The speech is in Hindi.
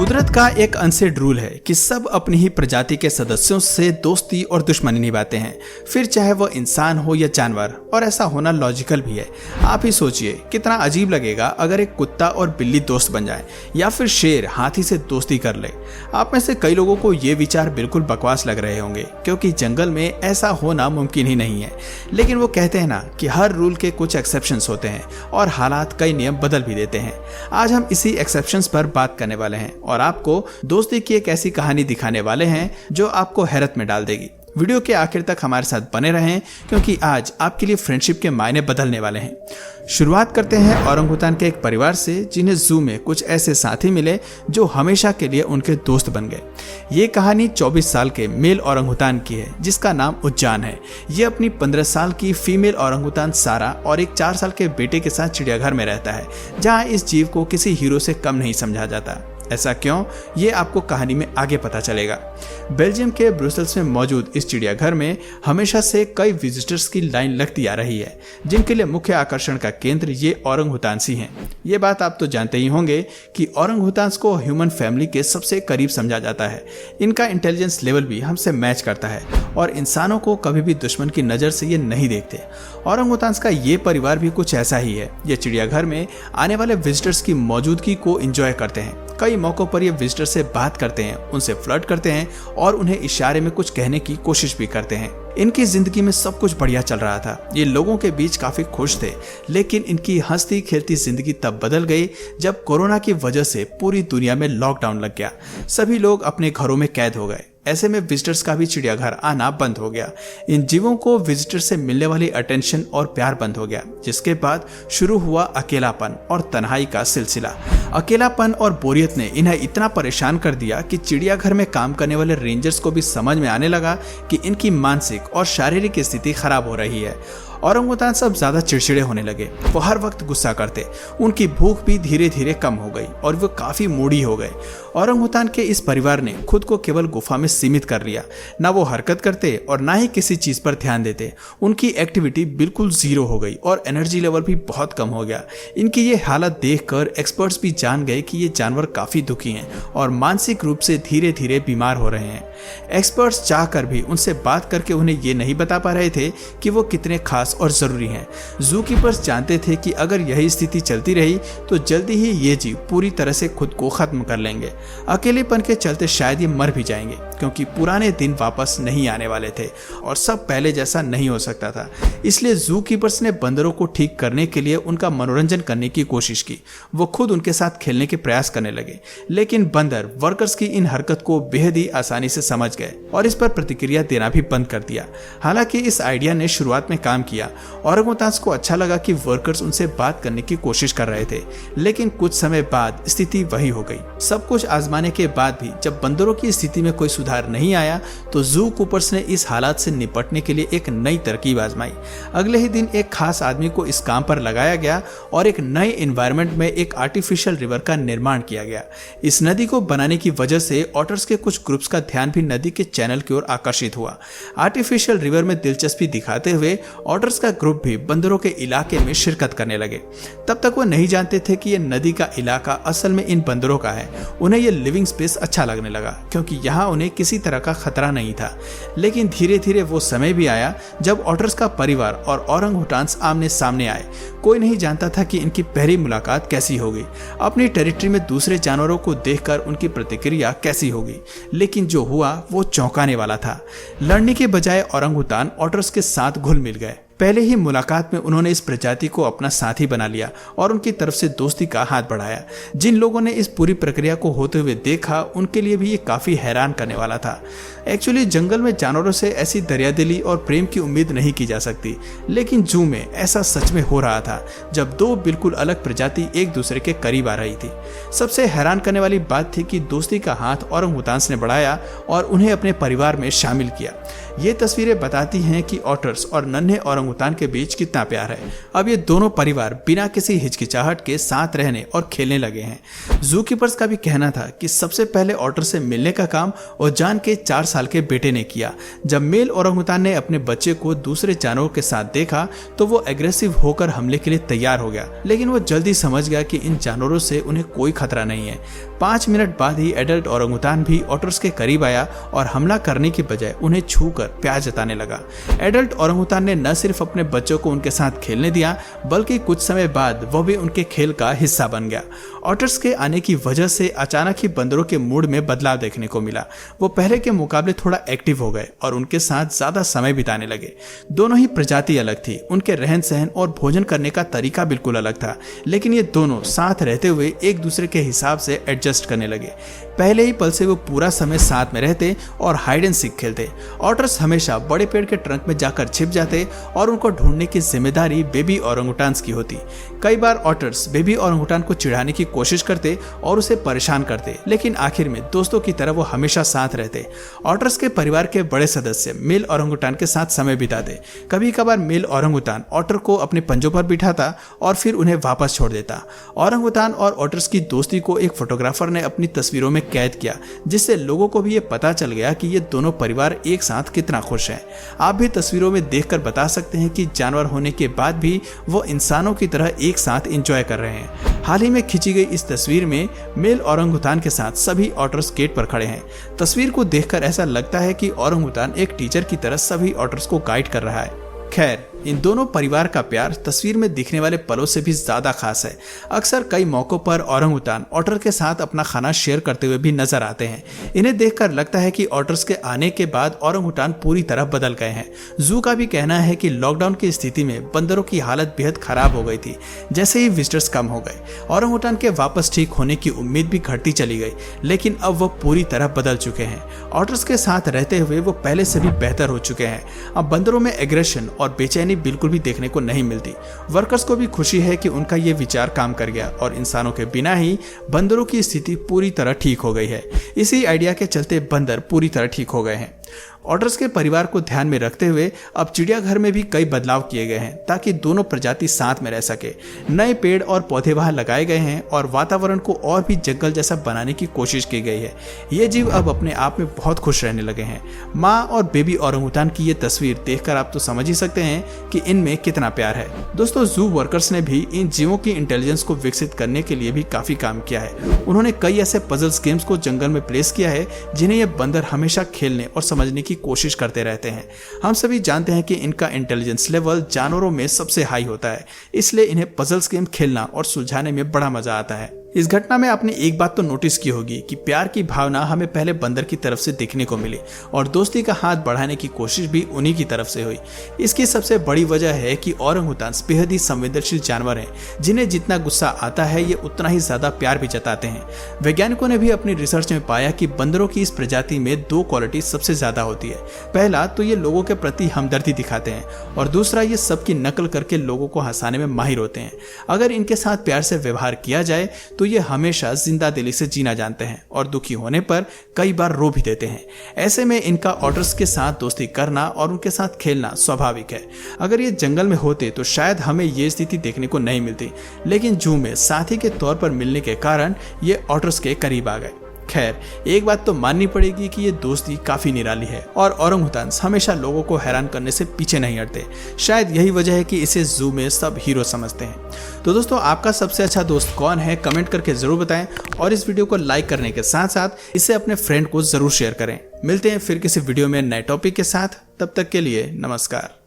कुदरत का एक अनसेड रूल है कि सब अपनी ही प्रजाति के सदस्यों से दोस्ती और दुश्मनी निभाते हैं, फिर चाहे वो इंसान हो या जानवर, और ऐसा होना लॉजिकल भी है। आप ही सोचिए कितना अजीब लगेगा अगर एक कुत्ता और बिल्ली दोस्त बन जाए या फिर शेर हाथी से दोस्ती कर ले। आप में से कई लोगों को ये विचार बिल्कुल बकवास लग रहे होंगे क्योंकि जंगल में ऐसा होना मुमकिन ही नहीं है, लेकिन वो कहते हैं ना कि हर रूल के कुछ एक्सेप्शंस होते हैं और हालात कई नियम बदल भी देते हैं। आज हम इसी एक्सेप्शंस पर बात करने वाले हैं और आपको दोस्ती की एक ऐसी कहानी दिखाने वाले हैं जो आपको हैरत में डाल देगी। वीडियो के आखिर तक हमारे साथ बने रहें क्योंकि आज आपके लिए फ्रेंडशिप के मायने बदलने वाले हैं। शुरुआत करते हैं औरंगुतान के एक परिवार से जिन्हें जू में कुछ ऐसे साथी मिले जो हमेशा के लिए उनके दोस्त बन गए। ये कहानी 24 साल के मेल औरंगुतान की है जिसका नाम उज्जान है। ये अपनी 15 साल की फीमेल औरंगुतान सारा और एक 4 साल के बेटे के साथ चिड़ियाघर में रहता है, जहाँ इस जीव को किसी हीरो से कम नहीं समझा जाता। ऐसा क्यों, ये आपको कहानी में आगे पता चलेगा। बेल्जियम के ब्रुसेल्स में मौजूद इस चिड़ियाघर में हमेशा से कई विजिटर्स की लाइन लगती आ रही है, जिनके लिए मुख्य आकर्षण का केंद्र ये औरंगुतान्स ही हैं। ये बात आप तो जानते ही होंगे कि औरंगुतान्स को ह्यूमन फैमिली के सबसे करीब समझा जाता है। इनका इंटेलिजेंस लेवल भी हमसे मैच करता है और इंसानों को कभी भी दुश्मन की नज़र से ये नहीं देखते। औरंगुतान्स का ये परिवार भी कुछ ऐसा ही है। ये चिड़ियाघर में आने वाले विजिटर्स की मौजूदगी को एंजॉय करते हैं। कई मौकों पर ये विजिटर से बात करते हैं, उनसे फ्लर्ट करते हैं और उन्हें इशारे में कुछ कहने की कोशिश भी करते हैं। इनकी जिंदगी में सब कुछ बढ़िया चल रहा था, ये लोगों के बीच काफी खुश थे, लेकिन इनकी हंसती खेलती जिंदगी तब बदल गई जब कोरोना की वजह से पूरी दुनिया में लॉकडाउन लग गया। सभी लोग अपने घरों में कैद हो गए। ऐसे में विजिटर्स का भी चिड़ियाघर आना बंद हो गया। इन जीवों को विजिटर से मिलने वाली अटेंशन और प्यार बंद हो गया, जिसके बाद शुरू हुआ अकेलापन और तन्हाई का सिलसिला। अकेलापन और बोरियत ने इन्हें इतना परेशान कर दिया कि चिड़ियाघर में काम करने वाले रेंजर्स को भी समझ में आने लगा कि इनकी मानसिक और शारीरिक स्थिति खराब हो रही है। औरंगुतान सब ज्यादा चिड़चिड़े होने लगे, वो हर वक्त गुस्सा करते, उनकी भूख भी धीरे धीरे कम हो गई और वो काफी मूडी हो गए। औरंगुतान के इस परिवार ने खुद को केवल गुफा में सीमित कर लिया। ना वो हरकत करते और ना ही किसी चीज पर ध्यान देते। उनकी एक्टिविटी बिल्कुल जीरो हो गई और एनर्जी लेवल भी बहुत कम हो गया। इनकी ये हालत देखकर एक्सपर्ट्स भी जान गए कि ये जानवर काफी दुखी हैं और मानसिक रूप से धीरे धीरे बीमार हो रहे हैं। एक्सपर्ट्स चाहकर भी उनसे बात करके उन्हें ये नहीं बता पा रहे थे कि वो कितने खास और जरूरी हैं। जू कीपर्स जानते थे कि अगर यही स्थिति चलती रही तो जल्दी ही ये जीव पूरी तरह से खुद को खत्म कर लेंगे। अकेलेपन के चलते शायद ये मर भी जाएंगे क्योंकि पुराने दिन वापस नहीं आने वाले थे और सब पहले जैसा नहीं हो सकता था। इसलिए जू कीपर्स ने बंदरों को ठीक करने के लिए उनका मनोरंजन करने की कोशिश की। वो खुद उनके साथ खेलने के प्रयास करने लगे, लेकिन बंदर वर्कर्स की इन हरकत को बेहद ही आसानी से समझ गए और इस पर प्रतिक्रिया देना भी बंद कर दिया। हालांकि इस आइडिया ने शुरुआत में काम किया। औरंगुतान्स को अच्छा लगा कि वर्कर्स उनसे बात करने की कोशिश कर रहे थे, लेकिन कुछ समय बाद स्थिति वही हो गई। सब कुछ आजमाने के बाद भी जब बंदरों की स्थिति में कोई सुधार नहीं आया तो जू कीपर्स ने इस हालात से निपटने के लिए एक नई तरकीब आजमाई। अगले ही दिन एक खास आदमी को इस काम पर लगाया गया और एक नए एनवायरनमेंट में एक आर्टिफिशियल रिवर का निर्माण किया गया। इस नदी को बनाने की वजह से ऑटर्स के कुछ ग्रुप्स का ध्यान भी नदी के चैनल की ओर आकर्षित हुआ। आर्टिफिशियल रिवर में दिलचस्पी दिखाते हुए ऑटर्स का ग्रुप भी बंदरों के इलाके में शिरकत करने लगे। तब तक वो नहीं जानते थे कि ये नदी का इलाका असल में इन बंदरों का है। उन्हें ये लिविंग स्पेस अच्छा लगने लगा क्योंकि यहाँ उन्हें किसी तरह का खतरा नहीं था। लेकिन धीरे धीरे वो समय भी आया जब ऑटर्स का परिवार और औरंगुटान्स आमने सामने आए। कोई नहीं जानता था कि इनकी पहली मुलाकात कैसी होगी, अपनी टेरिटरी में दूसरे जानवरों को देखकर उनकी प्रतिक्रिया कैसी होगी, लेकिन जो हुआ वो चौंकाने वाला था। लड़ने के बजाय औरंगुटान ऑटर्स के साथ घुल मिल गए। पहले ही मुलाकात में उन्होंने इस प्रजाति को अपना साथी बना लिया और उनकी तरफ से दोस्ती का हाथ बढ़ाया। जिन लोगों ने इस पूरी प्रक्रिया को होते हुए देखा उनके लिए भी ये काफी हैरान करने वाला था। एक्चुअली जंगल में जानवरों से ऐसी दरियादिली और प्रेम की उम्मीद नहीं की जा सकती, लेकिन जू में ऐसा सच में हो रहा था जब दो बिल्कुल अलग प्रजाति एक दूसरे के करीब आ रही थी। सबसे हैरान करने वाली बात थी कि दोस्ती का हाथ औरंगुतान्स ने बढ़ाया और उन्हें अपने परिवार में शामिल किया। ये तस्वीरें बताती हैं कि ऑटर्स और नन्हे औरंगुटान ओरंगुटान के बीच कितना प्यार है। अब ये दोनों परिवार बिना किसी हिचकिचाहट के साथ रहने और खेलने लगे हैं। जू कीपर्स का भी कहना था कि सबसे पहले ऑटर से मिलने का काम ओजान के 4 साल के बेटे ने किया। जब मेल ओरंगुटान ने अपने बच्चे को दूसरे जानवरों के साथ देखा तो वो एग्रेसिव होकर हमले के लिए तैयार हो गया, लेकिन वो जल्दी समझ गया कि इन जानवरों से उन्हें कोई खतरा नहीं है। 5 मिनट बाद ही एडल्ट ओरंगुटान भी ऑटर्स के करीब आया और हमला करने की बजाय उन्हें छूकर प्यार जताने लगा। एडल्ट ओरंगुटान ने न सिर्फ अपने बच्चों को उनके साथ खेलने दिया, बल्कि कुछ समय बाद वो भी उनके खेल का हिस्सा बन गया। ऑटर्स के आने की वजह से अचानक ही बंदरों के मूड में बदलाव देखने को मिला। वो पहले के मुकाबले थोड़ा एक्टिव हो गए और उनके साथ ज्यादा समय बिताने लगे। दोनों ही प्रजाति अलग थी, उनके रहन सहन और भोजन करने का तरीका बिल्कुल अलग था, लेकिन ये दोनों साथ रहते हुए एक दूसरे के हिसाब से एडजस्ट करने लगे। पहले ही पल से वो पूरा समय साथ में रहते और हाइड एंड सीक खेलते। ऑटर्स हमेशा बड़े पेड़ के ट्रंक में जाकर छिप जाते और उनको ढूंढने की जिम्मेदारी बेबी ओरंगुटान्स की होती। कई बार ऑटर्स बेबी ओरंगुटान को चिढ़ाने की कोशिश करते और उसे परेशान करते, लेकिन आखिर में दोस्तों की तरह वो हमेशा साथ रहते। ऑटर्स के परिवार के बड़े सदस्य मेल ओरंगुटान के साथ समय बिताते। कभी कभार मेल ओरंगुटान ऑटर को अपने पंजों पर बिठाता और फिर उन्हें वापस छोड़ देता। ओरंगुटान और ऑटर्स की दोस्ती को एक फोटोग्राफर ने अपनी तस्वीरों में कैद किया, जिससे लोगों को भी ये पता चल गया कि ये दोनों परिवार एक साथ कितना खुश हैं। आप भी तस्वीरों में देखकर बता सकते हैं कि जानवर होने के बाद भी वो इंसानों की तरह एक साथ एंजॉय कर रहे हैं। हाल ही में खींची गई इस तस्वीर में मेल ओरंगुटान के साथ सभी ऑटर्स गेट पर खड़े हैं। तस्वीर को देखकर ऐसा लगता है कि ओरंगुटान एक टीचर की तरह सभी ऑटर्स को गाइड कर रहा है। खैर, इन दोनों परिवार का प्यार तस्वीर में दिखने वाले पलों से भी ज्यादा खास है। अक्सर कई मौकों पर ओरंगुटान ऑटर के साथ अपना खाना शेयर करते हुए भी नजर आते हैं। इन्हें देखकर लगता है कि ऑटर्स के आने के बाद ओरंगुटान पूरी तरह बदल गए हैं। जू का भी कहना है कि लॉकडाउन की स्थिति में बंदरों की हालत बेहद खराब हो गई थी। जैसे ही विजिटर्स कम हो गए, ओरंगुटान के वापस ठीक होने की उम्मीद भी घटती चली गई, लेकिन अब वो पूरी तरह बदल चुके हैं। ऑटर्स के साथ रहते हुए वो पहले से भी बेहतर हो चुके हैं। अब बंदरों में एग्रेशन और बेचैनी बिल्कुल भी देखने को नहीं मिलती। वर्कर्स को भी खुशी है कि उनका ये विचार काम कर गया और इंसानों के बिना ही बंदरों की स्थिति पूरी तरह ठीक हो गई है। इसी आइडिया के चलते बंदर पूरी तरह ठीक हो गए हैं। ऑटर्स के परिवार को ध्यान में रखते हुए अब चिड़ियाघर में भी कई बदलाव किए गए हैं ताकि दोनों प्रजाति साथ में रह सके। नए पेड़ और पौधे वहां लगाए गए हैं और वातावरण को और भी जंगल जैसा बनाने की कोशिश की गई है। ये जीव अब अपने आप में बहुत खुश रहने लगे हैं। माँ और बेबी ओरंगुटान की ये तस्वीर देखकर आप तो समझ ही सकते हैं कि इनमें कितना प्यार है। दोस्तों, जू वर्कर्स ने भी इन जीवों की इंटेलिजेंस को विकसित करने के लिए भी काफी काम किया है। उन्होंने कई ऐसे पजल्स गेम्स को जंगल में प्लेस किया है जिन्हें ये बंदर हमेशा खेलने और समझने की कोशिश करते रहते हैं। हम सभी जानते हैं कि इनका इंटेलिजेंस लेवल जानवरों में सबसे हाई होता है, इसलिए इन्हें पजल्स गेम खेलना और सुलझाने में बड़ा मजा आता है। इस घटना में आपने एक बात तो नोटिस की होगी कि प्यार की भावना हमें पहले बंदर की तरफ से देखने को मिली और दोस्ती का हाथ बढ़ाने की कोशिश भी उन्हीं की तरफ से हुई। इसकी सबसे बड़ी वजह है कि ओरंगुटान्स बेहद ही संवेदनशील जानवर हैं, जिन्हें जितना गुस्सा आता है ये उतना ही ज्यादा प्यार भी जताते हैं। वैज्ञानिकों ने भी अपनी रिसर्च में पाया कि बंदरों की इस प्रजाति में 2 क्वालिटी सबसे ज्यादा होती है। पहला तो ये लोगों के प्रति हमदर्दी दिखाते हैं और दूसरा ये सबकी नकल करके लोगों को हंसाने में माहिर होते हैं। अगर इनके साथ प्यार से व्यवहार किया जाए तो ये हमेशा जिंदा दिली से जीना जानते हैं और दुखी होने पर कई बार रो भी देते हैं। ऐसे में इनका ऑटर्स के साथ दोस्ती करना और उनके साथ खेलना स्वाभाविक है। अगर ये जंगल में होते तो शायद हमें ये स्थिति देखने को नहीं मिलती, लेकिन जू में साथी के तौर पर मिलने के कारण ये ऑटर्स के करीब आ गए। खैर, एक बात तो माननी पड़ेगी कि ये दोस्ती काफी निराली है और ओरंगुटान्स हमेशा लोगों को हैरान करने से पीछे नहीं हटते। शायद यही वजह है कि इसे जू में सब हीरो समझते हैं। तो दोस्तों, आपका सबसे अच्छा दोस्त कौन है, कमेंट करके जरूर बताएं और इस वीडियो को लाइक करने के साथ साथ इसे अपने फ्रेंड को जरूर शेयर करें। मिलते हैं फिर किसी वीडियो में नए टॉपिक के साथ। तब तक के लिए नमस्कार।